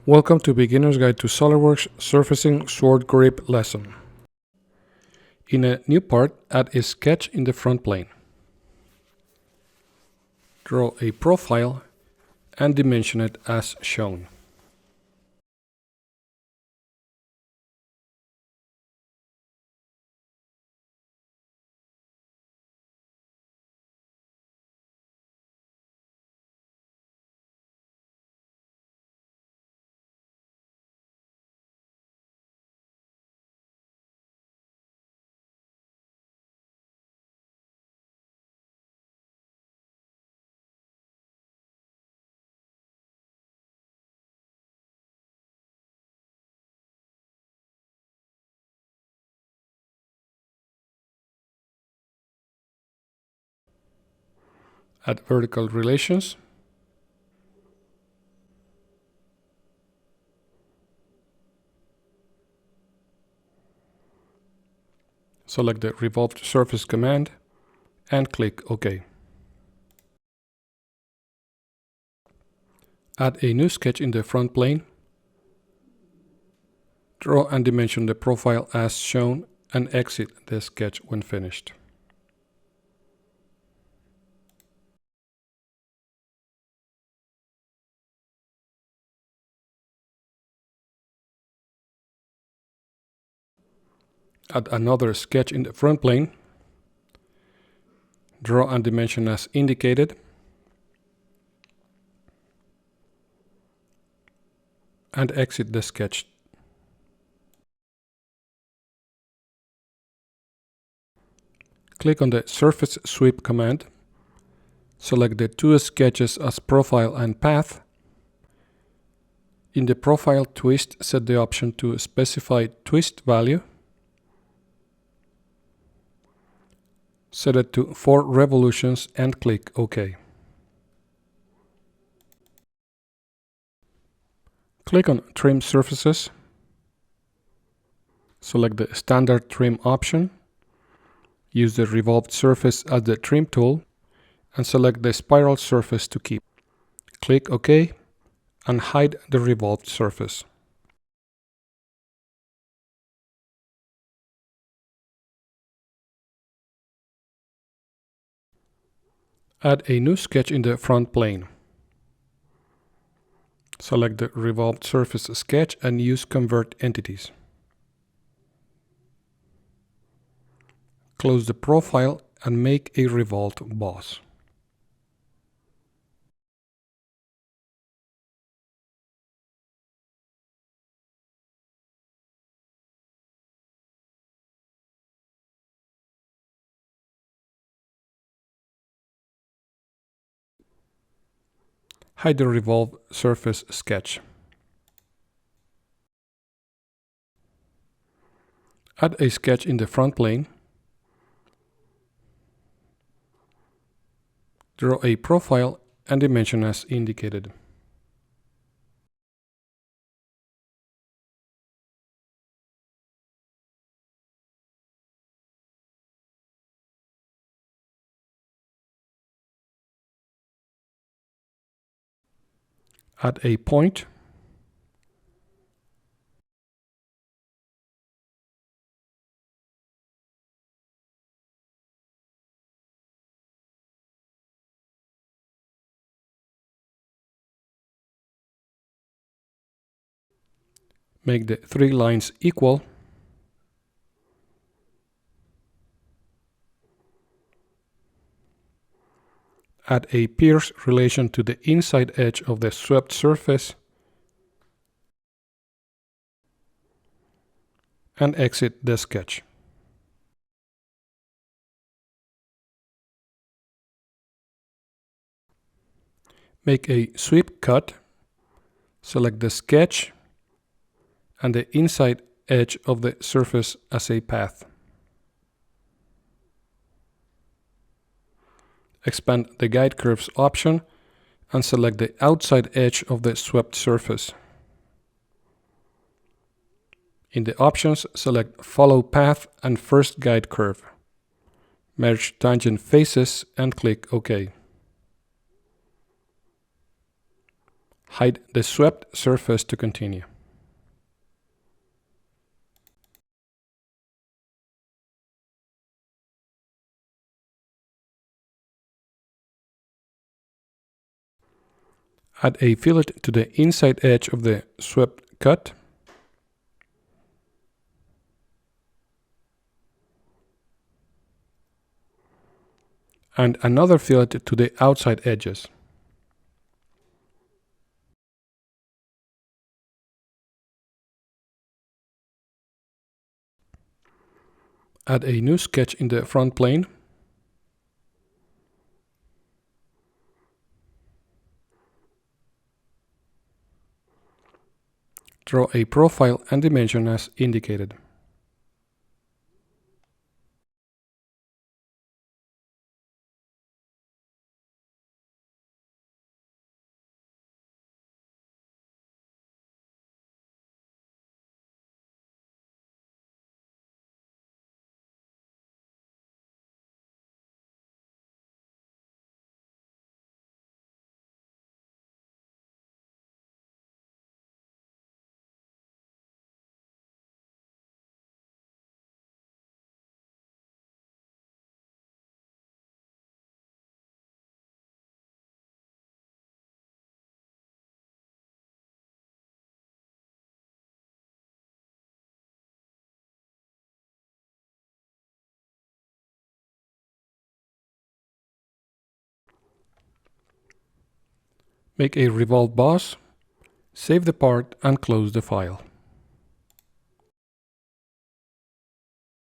Welcome to Beginner's Guide to SolidWorks Surfacing Sword Grip lesson. In a new part, add a sketch in the front plane. Draw a profile and dimension it as shown. Add vertical relations. Select the revolved surface command and click OK. Add a new sketch in the front plane. Draw and dimension the profile as shown and exit the sketch when finished. Add another sketch in the front plane. Draw and dimension as indicated. And exit the sketch. Click on the Surface Sweep command. Select the two sketches as profile and path. In the profile twist, set the option to specify twist value. Set it to 4 revolutions and click OK. Click on Trim Surfaces. Select the Standard Trim option. Use the revolved surface as the trim tool and select the spiral surface to keep. Click OK and hide the revolved surface. Add a new sketch in the front plane. Select the revolved surface sketch and use Convert Entities. Close the profile and make a revolved boss. Hide the revolved surface sketch. Add a sketch in the front plane. Draw a profile and dimension as indicated. Add a point. Make the 3 lines equal. Add a pierce relation to the inside edge of the swept surface and exit the sketch. Make a sweep cut. Select the sketch and the inside edge of the surface as a path. Expand the Guide Curves option and select the outside edge of the swept surface. In the options, select Follow Path and First Guide Curve. Merge Tangent Faces and click OK. Hide the swept surface to continue. Add a fillet to the inside edge of the swept cut. And another fillet to the outside edges. Add a new sketch in the front plane. Draw a profile and dimension as indicated. Make a revolved boss, save the part and close the file.